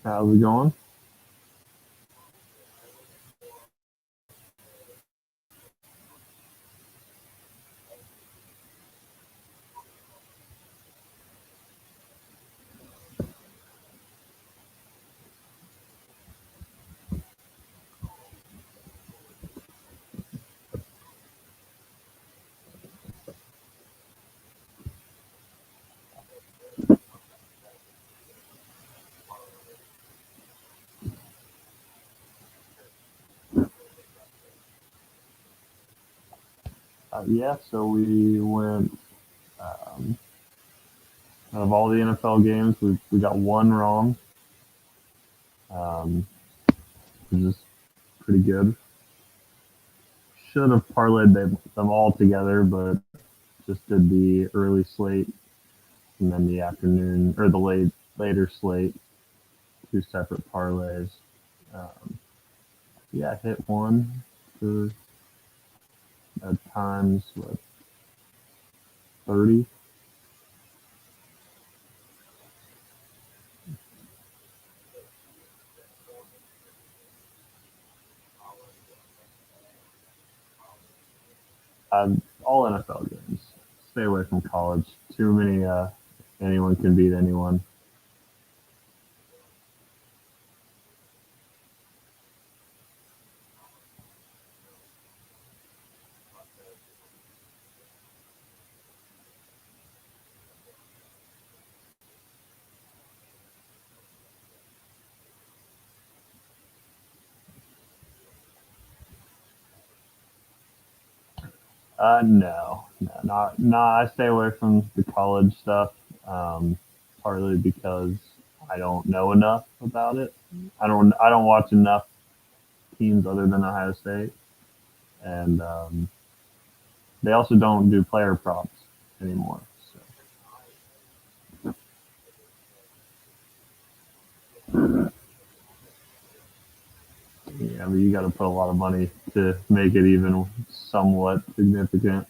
How's it going? Yeah, so we went out of all the NFL games, we got one wrong, which is pretty good. Should have parlayed them all together, but just did the early slate and then the afternoon or the later slate, two separate parlays. Um, yeah, I hit one for at times what 30. All NFL games. Stay away from college. Too many. Anyone can beat anyone. No. I stay away from the college stuff, partly because I don't know enough about it. I don't watch enough teams other than Ohio State, and they also don't do player props anymore. So yeah, I mean, you got to put a lot of money to make it even somewhat significant.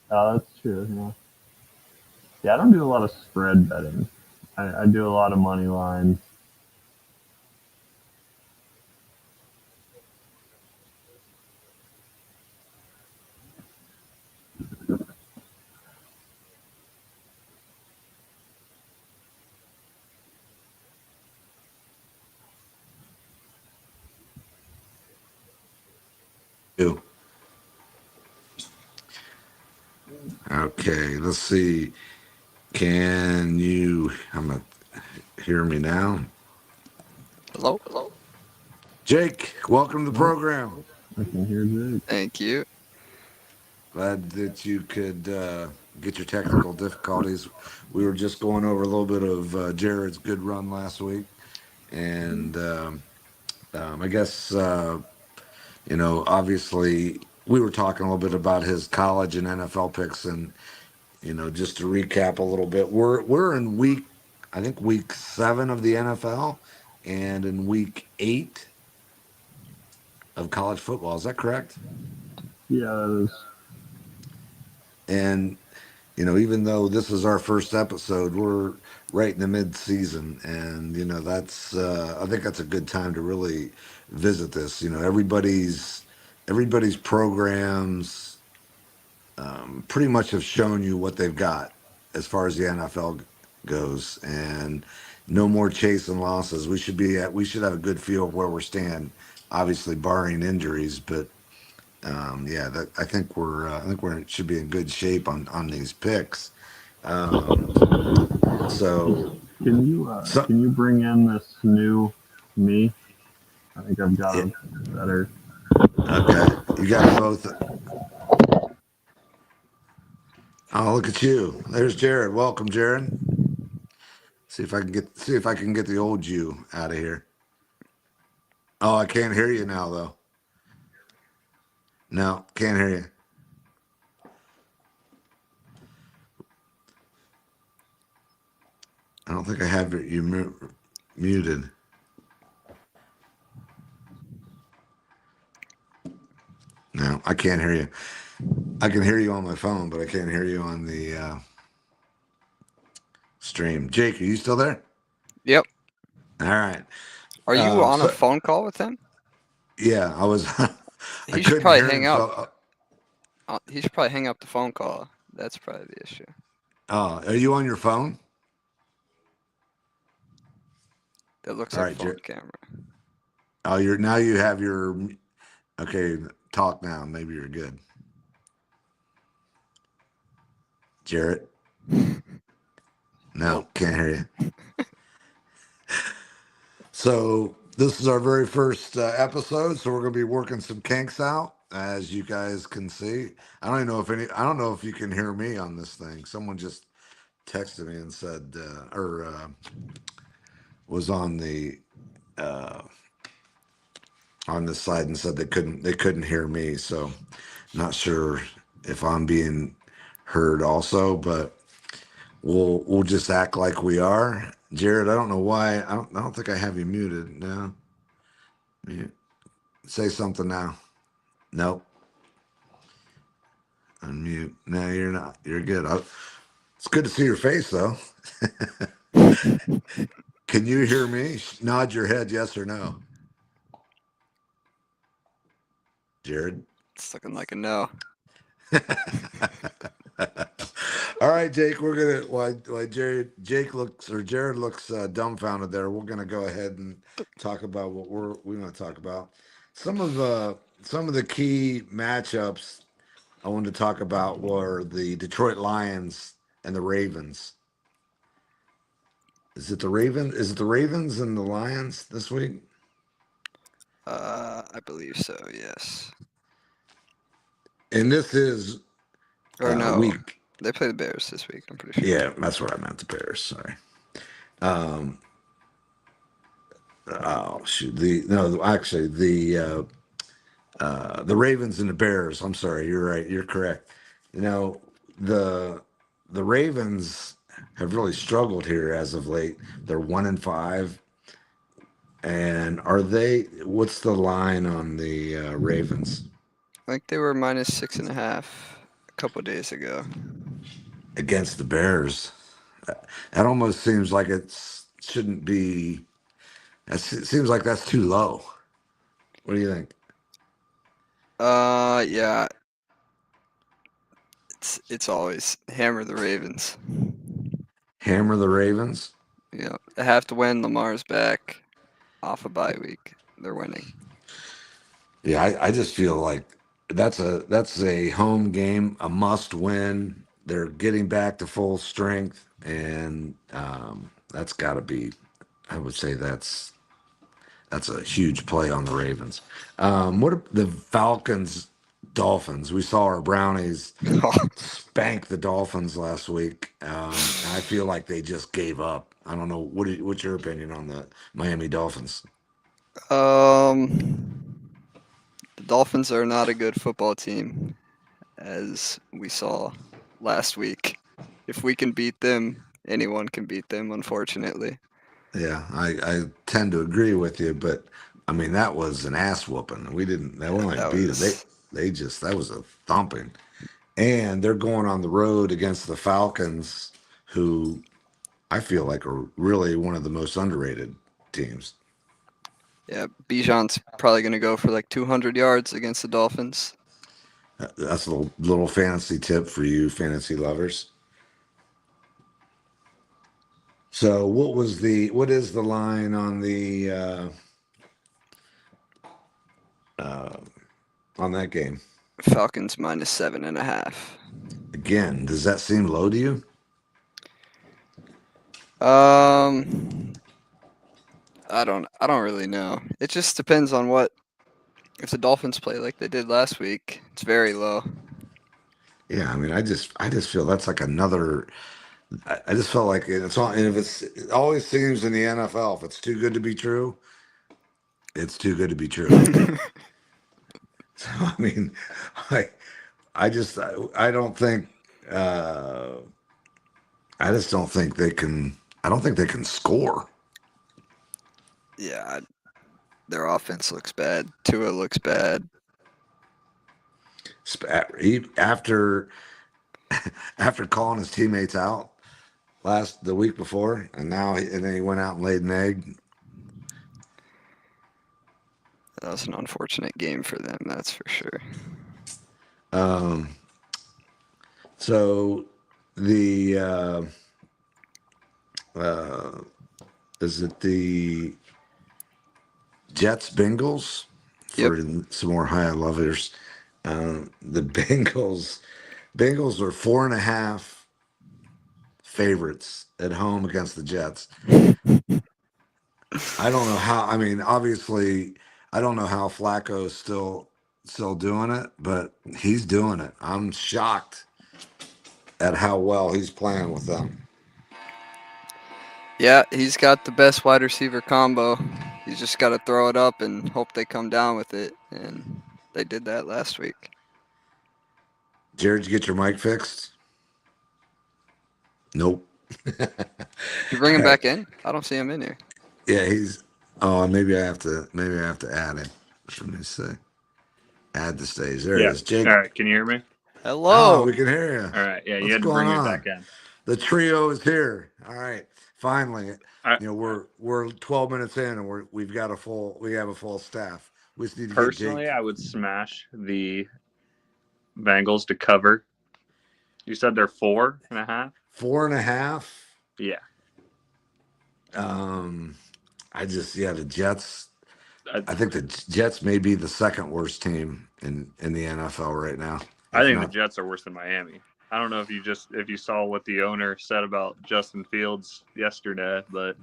That's true. Yeah. Yeah, I don't do a lot of spread betting. I do a lot of money lines. You. Okay, let's see. Can you hear me now? Hello. Jake, welcome to the Oh, program. I can hear Jake. Thank you. Glad that you could get your technical difficulties. We were just going over a little bit of Jared's good run last week. And I guess, obviously, we were talking a little bit about his college and NFL picks. And, just to recap a little bit, we're in I think week 7 of the NFL and in week 8 of college football. Is that correct? Yeah, that is. And even though this is our first episode, we're right in the mid-season, and that's I think that's a good time to really visit this. Everybody's programs pretty much have shown you what they've got as far as the NFL goes, and no more chase and losses. We should have a good feel of where we're standing, obviously barring injuries, but yeah, that I think we should be in good shape on these picks. Um, so so Can you bring in this new me? I think I've got yeah, a better. okay, you got them both. Oh, look at you. There's Jared. Welcome, Jared. See if I can get the old you out of here. Oh, I can't hear you now though. No, can't hear you. I don't think I have you muted. No, I can't hear you. I can hear you on my phone, but I can't hear you on the stream. Jake, are you still there? Yep. All right. Are you on a So phone call with him? yeah, I was. I He should couldn't probably hear hang him. up. So, He should probably hang up the phone call. That's probably the issue. are you on your phone? That looks All like right, phone Jared. camera. Oh, you're now you have your. Okay, talk now. Maybe you're good. Jarrett. No, Nope. can't hear you. So this is our very first episode, so we're going to be working some kinks out, as you guys can see. I don't even know if any. I don't know if you can hear me on this thing. Someone just texted me and said, was uh, on the side and said they couldn't hear me. So not sure if I'm being heard also, but we'll just act like we are. Jared, I don't know why. I don't think I have you muted. No. Say something now. Nope. Unmute. No, you're not. You're good. It's good to see your face, though. Can you hear me? Nod your head, yes or no. Jared. It's looking like a no. All right, Jake. We're gonna why Jake looks or Jared looks dumbfounded there. We're gonna go ahead and talk about what we want to talk about. Some of the key matchups I wanted to talk about were the Detroit Lions and the Ravens. Is it the Ravens and the Lions this week? I believe so. Yes. And this is Or no. week. They play the Bears this week. I'm pretty sure. Yeah, that's what I meant. The Bears. Sorry. Oh shoot. The Ravens and the Bears. I'm sorry. You're right. You're correct. You know the Ravens have really struggled here as of late. They're 1-5. And what's the line on the Ravens? I think they were -6.5 a couple days ago. Against the Bears? That almost seems like it shouldn't be. It seems like that's too low. What do you think? Yeah. It's always hammer the Ravens. Hammer the Ravens? Yeah, they have to win. Lamar's back off a bye week. They're winning. Yeah, I just feel like that's a home game, a must win. They're getting back to full strength, and that's got to be. I would say that's a huge play on the Ravens. The Falcons, Dolphins? We saw our Brownies spank the Dolphins last week. I feel like they just gave up. I don't know. What's your opinion on the Miami Dolphins? The Dolphins are not a good football team, as we saw last week. If we can beat them, anyone can beat them, unfortunately. Yeah, I tend to agree with you, but I mean that was an ass whooping. They only That beat was it. That was a thumping. And they're going on the road against the Falcons, who I feel like are really one of the most underrated teams. Yeah, Bijan's probably going to go for like 200 yards against the Dolphins. That's a little fantasy tip for you fantasy lovers. So what is the line on on that game? Falcons -7.5. Again, does that seem low to you? I don't really know. It just depends on if the Dolphins play like they did last week. It's very low. Yeah, I mean, I just feel that's like another. I just felt like it's all, and it always seems in the NFL, if it's too good to be true, it's too good to be true. So I mean, I, I don't think, I just don't think they can. I don't think they can score. Yeah, their offense looks bad. Tua looks bad. After after calling his teammates out, the week before, and then he went out and laid an egg. That was an unfortunate game for them, that's for sure. So the is it the Jets Bengals Yep. for some more high lovers? The Bengals are 4.5 favorites at home against the Jets. I don't know how. I mean, obviously, I don't know how Flacco's still doing it, but he's doing it. I'm shocked at how well he's playing with them. Yeah, he's got the best wide receiver combo. He's just got to throw it up and hope they come down with it, and they did that last week. Jared, you get your mic fixed? Nope. Did you bring him All right. back in? I don't see him in here. Yeah, he's. Oh, maybe I have to add him. Let me see. Add the stage. There it is. Jake. All right. Can you hear me? Hello. Oh, we can hear you. All right. Yeah, you What's had to going bring me on? back in. The trio is here. All right. Finally. I, We're 12 minutes in and we have a full staff. We just need to personally, get Jake. I would smash the Bengals to cover. You said they're 4.5? 4.5. Yeah. The Jets. I think the Jets may be the second worst team in the NFL right now. I think the Jets are worse than Miami. I don't know if you saw what the owner said about Justin Fields yesterday, but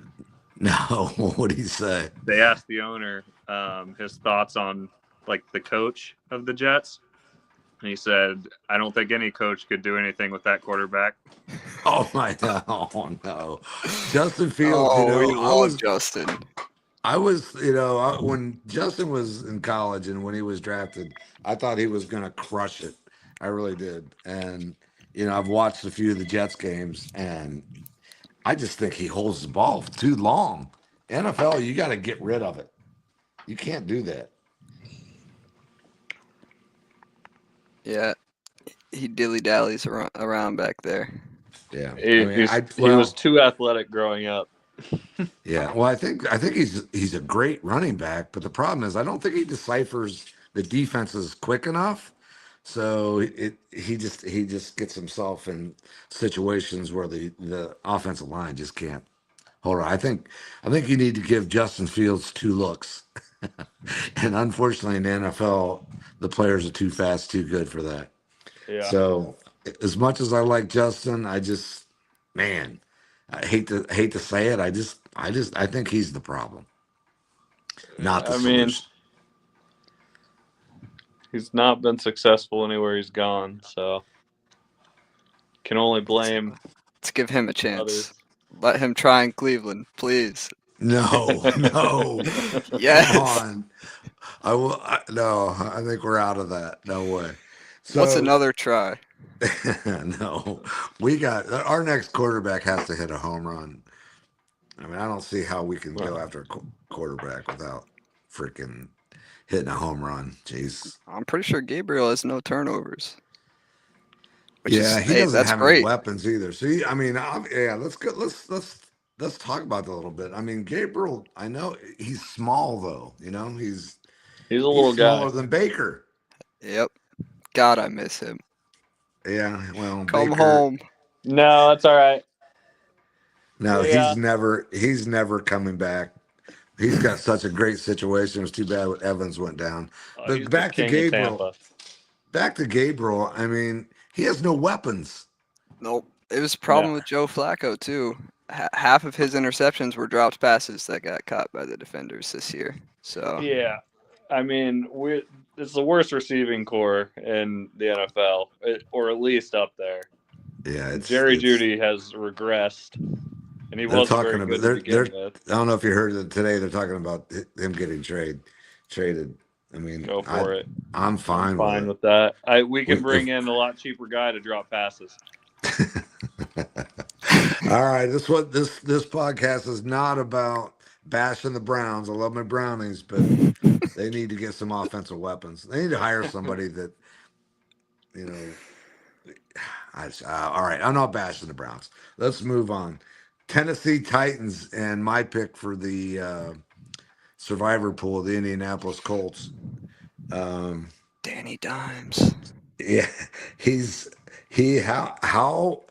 no, what did he say? They asked the owner his thoughts on like the coach of the Jets. And he said, "I don't think any coach could do anything with that quarterback." Oh my God! Oh no, Justin Fields. Oh, we love Justin. When Justin was in college and when he was drafted, I thought he was going to crush it. I really did. And, I've watched a few of the Jets games and I just think he holds the ball too long. NFL, you got to get rid of it. You can't do that. Yeah, he dilly-dallies around back there. Yeah. He was too athletic growing up. Yeah, well, I think he's a great running back, but the problem is I don't think he deciphers the defenses quick enough. So he just gets himself in situations where the offensive line just can't hold on. I think you need to give Justin Fields 2 looks, and unfortunately in the NFL the players are too fast, too good for that. Yeah. So as much as I like Justin, I hate to say it. I think he's the problem, not the solution. He's not been successful anywhere he's gone, so can only blame. Let's give him a chance. Others. Let him try in Cleveland, please. No. Yes. Come on. I think we're out of that. No way. So, what's another try? No, we got our next quarterback has to hit a home run. I mean, I don't see how we can go after a quarterback without freaking hitting a home run. Jeez. I'm pretty sure Gabriel has no turnovers. He doesn't have any weapons either. So let's go. Let's talk about that a little bit. I mean, Gabriel, I know he's small though. He's a little smaller guy than Baker. Yep. God, I miss him. Yeah. Well, come home. No, that's all right. No, yeah. He's never coming back. He's got such a great situation. It was too bad when Evans went down. But back to Gabriel. I mean, he has no weapons. Nope. It was a problem with Joe Flacco too. Half of his interceptions were dropped passes that got caught by the defenders this year. So yeah, I mean, it's the worst receiving core in the NFL, or at least up there. Yeah, Jerry Jeudy has regressed, and he wasn't very good to begin with. I don't know if you heard it today. They're talking about him getting traded. I mean, go for it. I'm fine with that. We can bring in a lot cheaper guy to drop passes. All right, this podcast is not about bashing the Browns. I love my Brownies, but they need to get some offensive weapons. They need to hire somebody that, All right, I'm not bashing the Browns. Let's move on. Tennessee Titans and my pick for the survivor pool, the Indianapolis Colts. Danny Dimes. Yeah, he how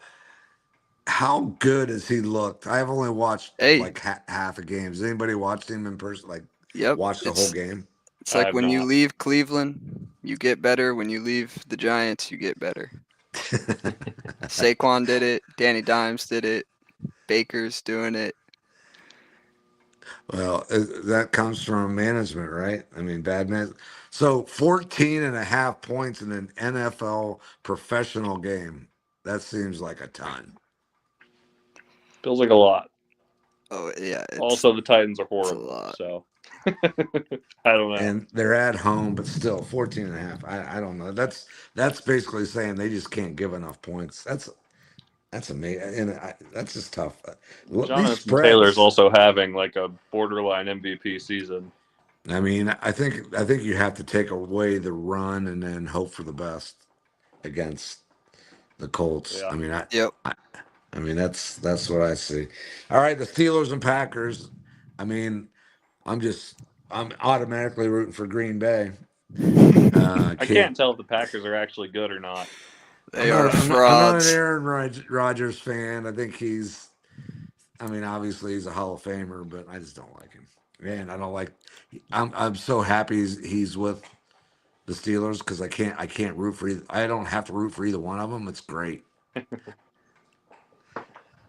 good has he looked? I've only watched Hey, like half a game. Has anybody watched him in person? Like yep. watched the whole game? It's I like have when you not. leave Cleveland, you get better. When you leave the Giants, you get better. Saquon did it. Danny Dimes did it. Baker's doing it. Well, that comes from management, right? I mean, bad man. So 14 and a half points in an NFL professional game. That seems like a ton. Feels like a lot. Oh yeah, Also, the Titans are it's a horrible. lot. So I don't know. And they're at home, but still 14 and a half. I don't know. That's basically saying they just can't give enough points. That's amazing. And that's just tough. These Jonathan Taylor's spreads. also having like a borderline MVP season. I mean, I think you have to take away the run and then hope for the best against the Colts. Yeah. I mean, Yep. I mean that's what I see. All right, the Steelers and Packers. I mean, I'm automatically rooting for Green Bay. I can't tell if the Packers are actually good or not. They are I'm not an frauds. Aaron Rodgers fan. I think I mean, obviously he's a Hall of Famer, but I just don't like him. Man, I don't like. I'm so happy he's with the Steelers because I can't root for either. I don't have to root for either one of them. It's great.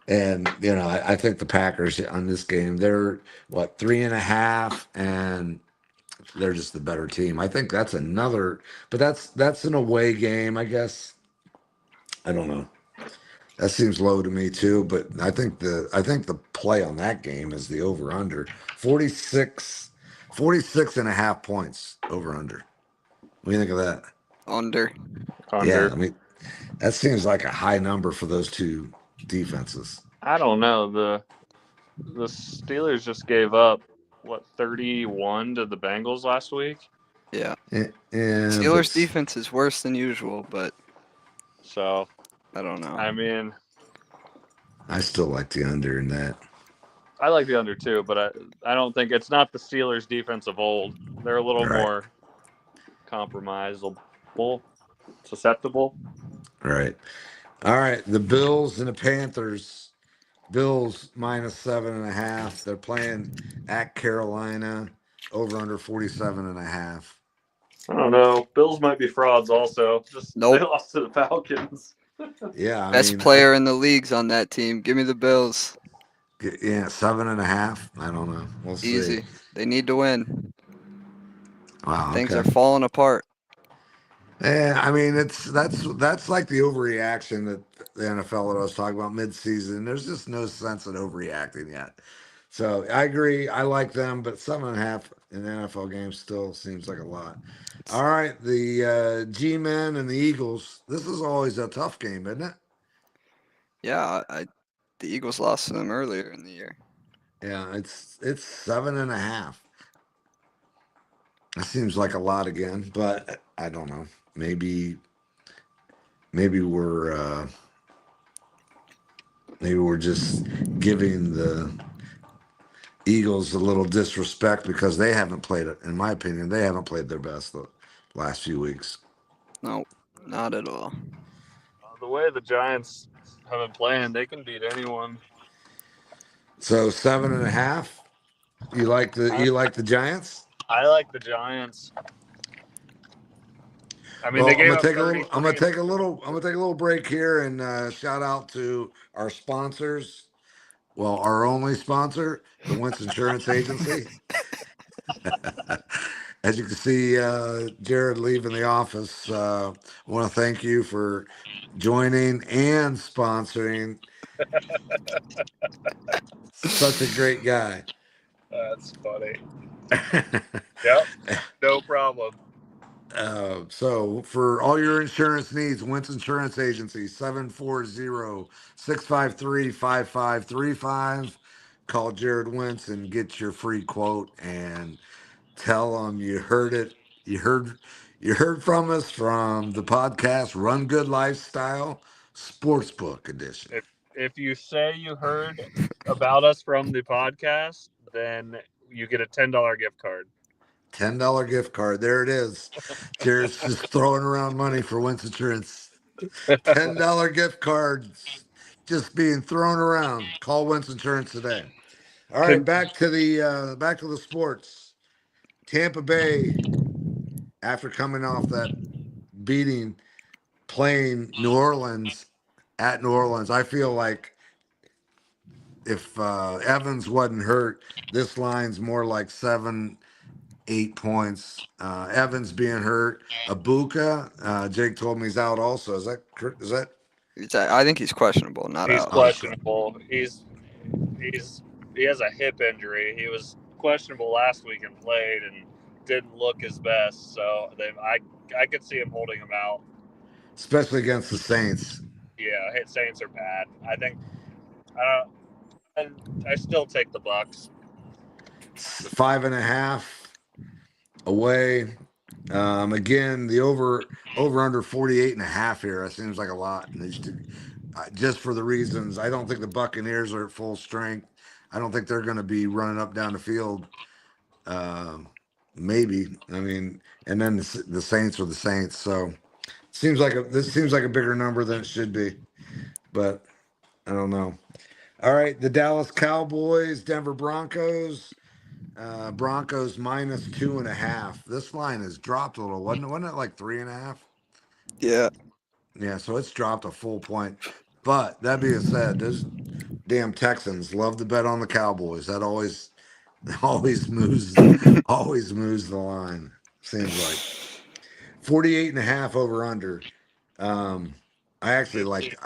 And I think the Packers on this game, they're what 3.5, and they're just the better team. I think that's another, but that's an away game, I guess. I don't know. That seems low to me too, but I think the play on that game is the over under 46 and a half points over under. What do you think of that? Under. Yeah, Under. I mean that seems like a high number for those two defenses. I don't know. The Steelers just gave up 31 to the Bengals last week. Yeah. Yeah, Steelers defense is worse than usual, but So I don't know. I mean, I still like the under in that. I like the under too, but I don't think it's not the Steelers defense of old. They're a little Right. more compromisable, susceptible. Right. All right. The Bills and the Panthers. Bills -7.5. They're playing at Carolina. Over under 47.5. I don't know. Bills might be frauds also. Just Nope. They lost to the Falcons. Yeah, I Best mean, player in the league's on that team. Give me the Bills. yeah, 7.5. I don't know. We'll see. Easy. They need to win. Wow. Things Okay. are falling apart. Yeah, I mean, that's like the overreaction that the NFL that I was talking about mid-season. There's just no sense in overreacting yet. So I agree. I like them, but 7.5 in the NFL game still seems like a lot. All right, the G-Men and the Eagles. This is always a tough game, isn't it? Yeah, the Eagles lost to them earlier in the year. Yeah, it's 7.5. That seems like a lot again, but I don't know. Maybe we're just giving the Eagles a little disrespect because they haven't played it. In my opinion, they haven't played their best the last few weeks. No, not at all. The way the Giants have been playing, they can beat anyone. So 7.5. You like the Giants? I like the Giants. I mean, Well, they I'm gave gonna up take 33. I'm gonna take a little break here and shout out to our sponsors. Well, our only sponsor, the Wentz Insurance Agency. As you can see, Jared leaving the office. I want to thank you for joining and sponsoring. Such a great guy. That's funny. Yep, no problem. So for all your insurance needs, Wentz Insurance Agency, 740-653-5535. Call Jared Wentz and get your free quote and tell them you heard it. You heard from us from the podcast Run Good Lifestyle. Sportsbook edition. If you say you heard about us from the podcast, then you get a $10 gift card. $10 gift card. There it is. Jared's just throwing around money for Wentz Insurance. $10 gift cards just being thrown around. Call Wentz Insurance today. All right, back to the sports. Tampa Bay, after coming off that beating, playing New Orleans at New Orleans. I feel like if Evans wasn't hurt, this line's more like 7-8 points. Evans being hurt, Abuka, Jake told me he's out also. Is that? I think he's questionable, not He's out. questionable. He has a hip injury. He was questionable last week and played and didn't look his best. So I could see him holding him out, Especially against the Saints. Yeah, Saints are bad. I still take the Bucks. 5.5 away. Again, the over under 48.5 here. It seems like a lot. And just for the reasons, I don't think the Buccaneers are at full strength. I don't think they're going to be running up down the field. Maybe. I mean, and then the Saints are the Saints. So this seems like a bigger number than it should be, but I don't know. All right, the Dallas Cowboys, Denver Broncos. Broncos -2.5. This line has dropped a little, wasn't it like 3.5? Yeah. Yeah, so it's dropped a full point. But that being said, those damn Texans love to bet on the Cowboys. That always moves the line. Seems like 48.5 over under. I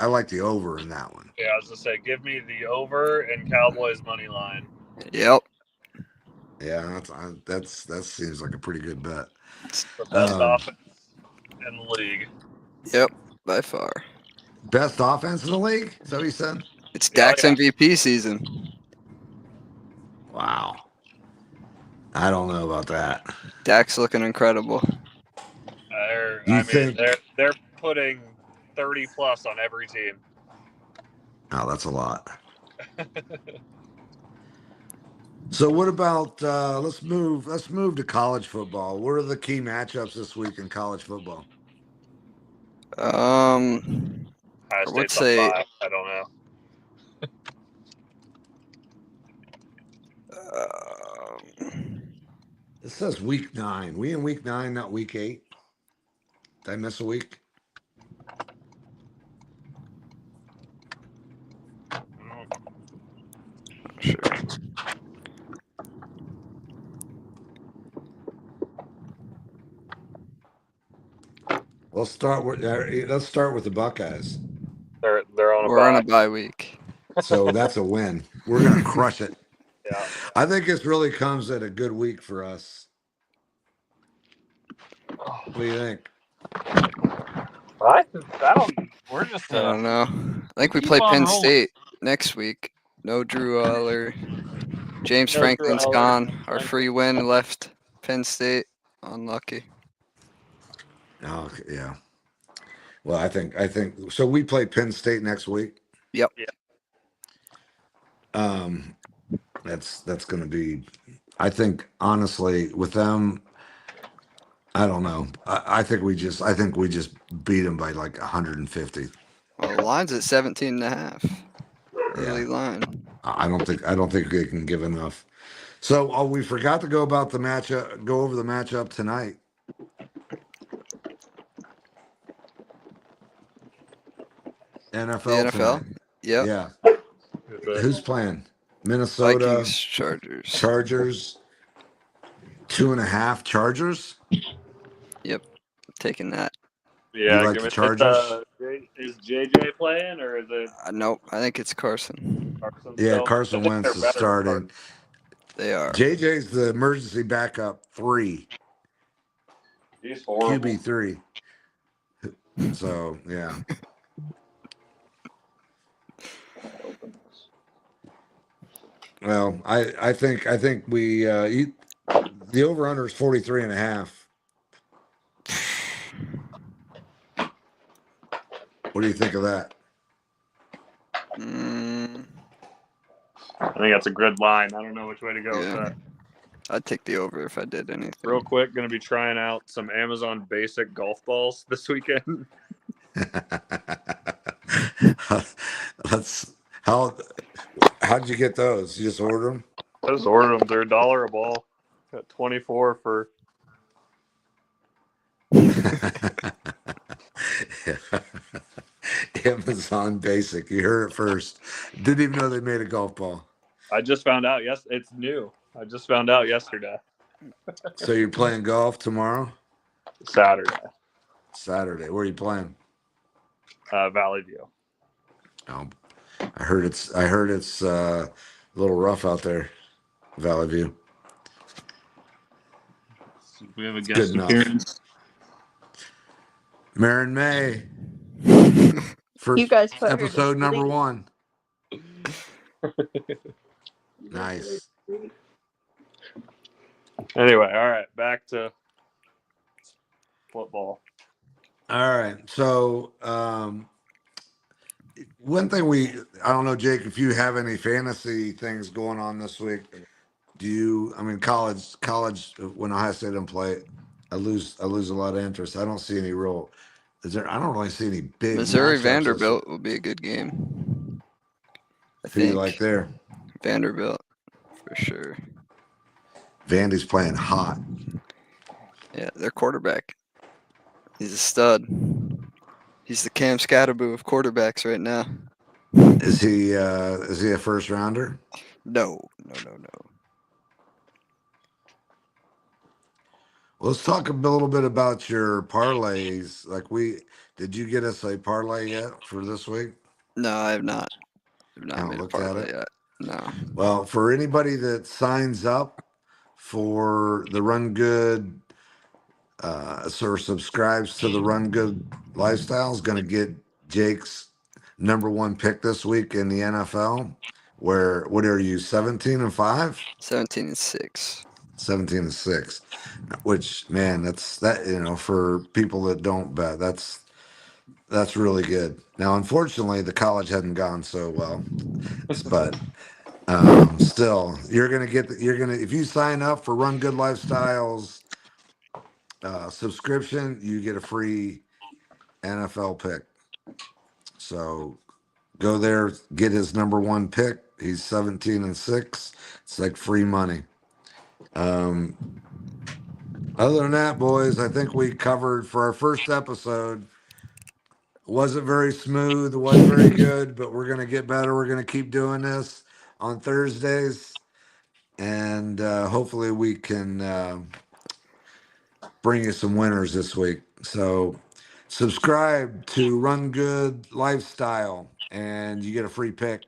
like the over in that one. Yeah, I was gonna say, give me the over and Cowboys money line. Yep. Yeah, that seems like a pretty good bet. It's the best offense in the league. Yep, by far. Best offense in the league? Is that what you said? It's Dak's MVP season. Wow. I don't know about that. Dak's looking incredible. They're putting 30 plus on every team. Oh, that's a lot. So what about let's move to college football. What are the key matchups this week in college football? Ohio State's on 5. I don't know. It says week 9. We in week 9, not week 8. Did I miss a week? Sure. Let's start with the Buckeyes. We're on a bye week. So that's a win. We're gonna crush it. Yeah. I think this really comes at a good week for us. What do you think? I don't know. I think we play Penn State next week. No Drew Eller. James Franklin's gone. Our free win left Penn State. Unlucky. Oh, yeah. Well, I think so. We play Penn State next week. Yep. Yeah. That's going to be. I think honestly, with them, I don't know. I think we just beat them by like 150. Well, the line's at 17.5. Early line. I don't think they can give enough. So we forgot to go over the matchup tonight. NFL. Tonight. Yep. Yeah. Who's playing? Minnesota Vikings, Chargers. 2.5 Chargers. Yep. Taking that. Yeah. You like the Chargers? Is JJ playing or is it? Nope. I think it's Carson. Yeah, Carson Wentz is starting. They are. JJ's the emergency backup 3. He's horrible. QB 3. So yeah. Well, I think we the over under is 43.5. What do you think of that? I think that's a good line. I don't know which way to go with Yeah. that. I'd take the over if I did anything. Real quick, going to be trying out some Amazon Basic golf balls this weekend. How'd you get those? You just order them? I just ordered them. They're $1 a ball. Got 24 for. Amazon Basic. You heard it first. Didn't even know they made a golf ball. I just found out. Yes, it's new. I just found out yesterday. So you're playing golf tomorrow? Saturday. Saturday. Where are you playing? Valley View. Oh, I heard it's a little rough out there, Valley View. We have a Good guest enough. appearance. Marin May. For You guys put her to episode number sleep. 1. Nice. Anyway, all right, back to football. All right. So one thing I don't know, Jake, if you have any fantasy things going on this week. College when Ohio State don't play, I lose a lot of interest. I don't see any real I don't really see any big Missouri matchups Vanderbilt will be a good game. I Who you think like there? Vanderbilt for sure. Vandy's playing hot. Yeah, their quarterback. He's a stud. He's the Cam Scatterboo of quarterbacks right now. Is he a first rounder? No. Well, let's talk a little bit about your parlays. Did you get us a parlay yet for this week? No, I have not. I've not Haven't made a looked at parlay it? yet. No. Well, for anybody that signs up for the Run Good, subscribes to the Run Good lifestyle, is going to get Jake's number 1 pick this week in the NFL. What are you, 17-5? 17-6. 17-6, which, man, for people that don't bet, that's really good. Now, unfortunately, the college hadn't gone so well, but still, if you sign up for Run Good Lifestyles subscription, you get a free NFL pick. So go there, get his number 1 pick. He's 17-6. It's like free money. Other than that, boys, I think we covered for our first episode. Wasn't very smooth, wasn't very good, but we're going to get better. We're going to keep doing this on Thursdays, and hopefully we can bring you some winners this week. So subscribe to Run Good Lifestyle, and you get a free pick.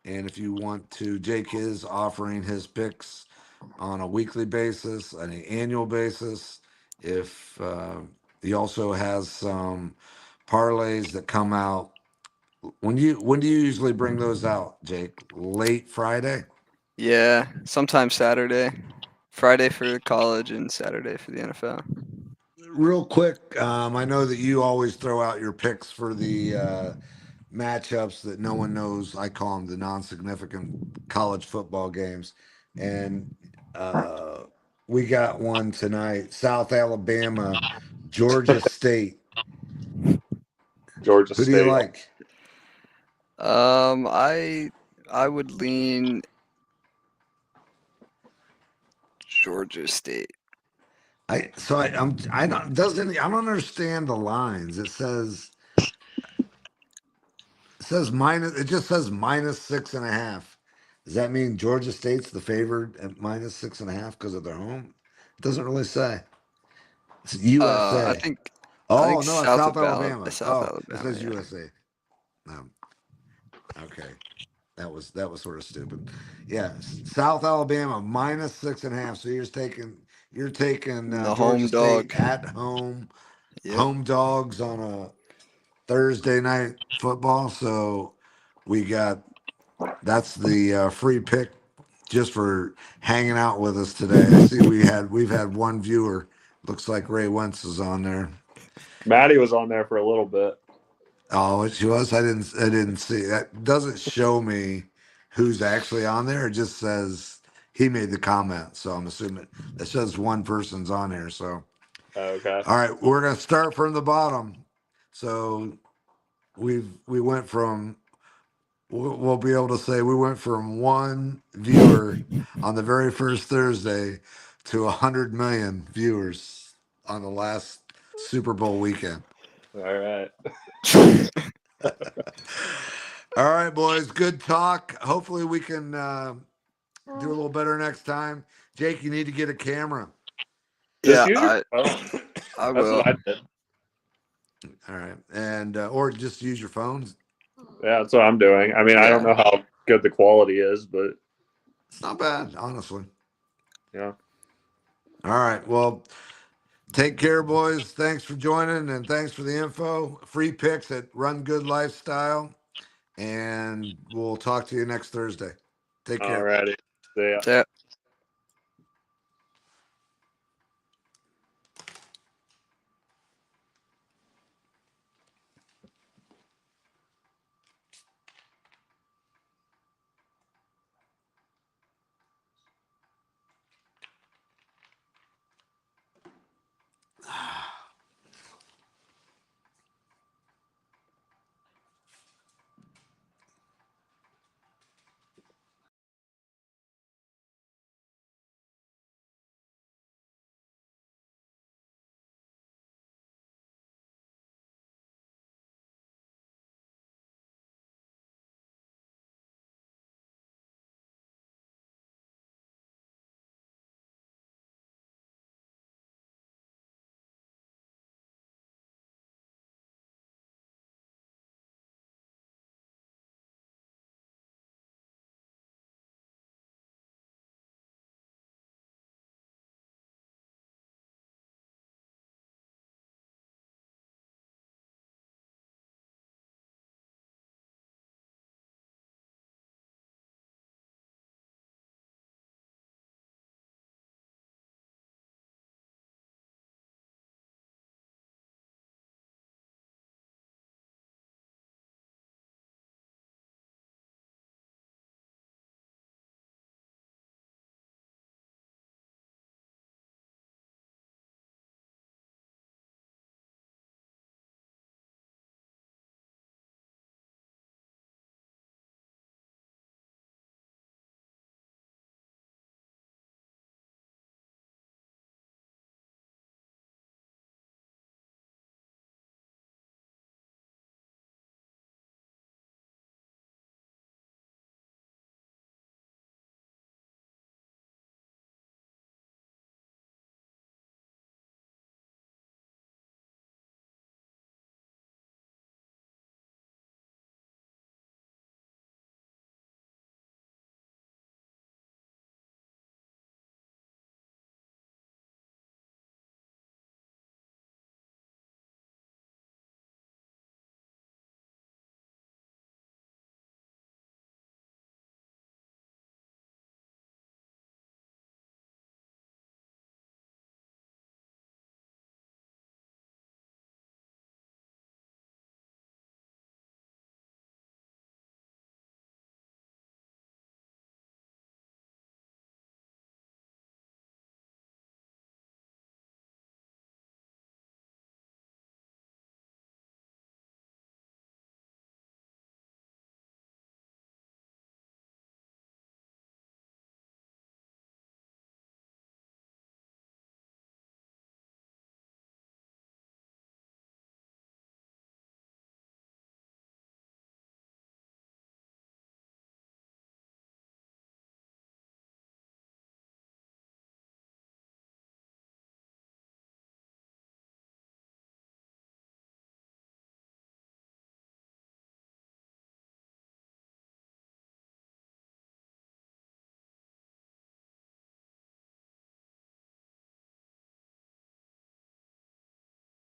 And if you want to, Jake is offering his picks on a weekly basis, on an annual basis. If he also has some parlays that come out. When do you usually bring those out, Jake? Late Friday? Yeah, sometime Saturday. Friday for college and Saturday for the NFL. Real quick, I know that you always throw out your picks for the matchups that no one knows. I call them the non-significant college football games. And we got one tonight, South Alabama, Georgia State. Georgia Who State. do you like? I would lean Georgia State. I don't understand the lines. It just says -6.5. Does that mean Georgia State's the favored at -6.5 because of their home? It doesn't really say. It's USA. I think No, it's South South Alabama. South It Alabama. says Yeah. USA. Okay. That was sort of stupid. Yeah, South Alabama -6.5. So you're taking The Georgia home State dog. at home, Yep. home dogs on a Thursday night football. So that's the free pick just for hanging out with us today. I see we've had one viewer. Looks like Ray Wentz is on there. Maddie was on there for a little bit. Oh, she was. I didn't see that. Doesn't show me who's actually on there. It just says he made the comment. So I'm assuming it says one person's on here. So, Okay. all right, we're going to start from the bottom. So we went from, we'll be able to say we went from one viewer on the very first Thursday to 100 million viewers on the last Super Bowl weekend. All right. All right, boys. Good talk. Hopefully we can do a little better next time. Jake, you need to get a camera. Just Yeah, use your phone. I That's will. what I did. All right, and or just use your phones. Yeah, that's what I'm doing. I mean, I don't Yeah. know how good the quality is, but It's not bad, honestly. yeah. All right. Well, take care, boys. Thanks for joining and thanks for the info. Free picks at Run Good Lifestyle. And we'll talk to you next Thursday. Take All care. righty. See ya. Yeah.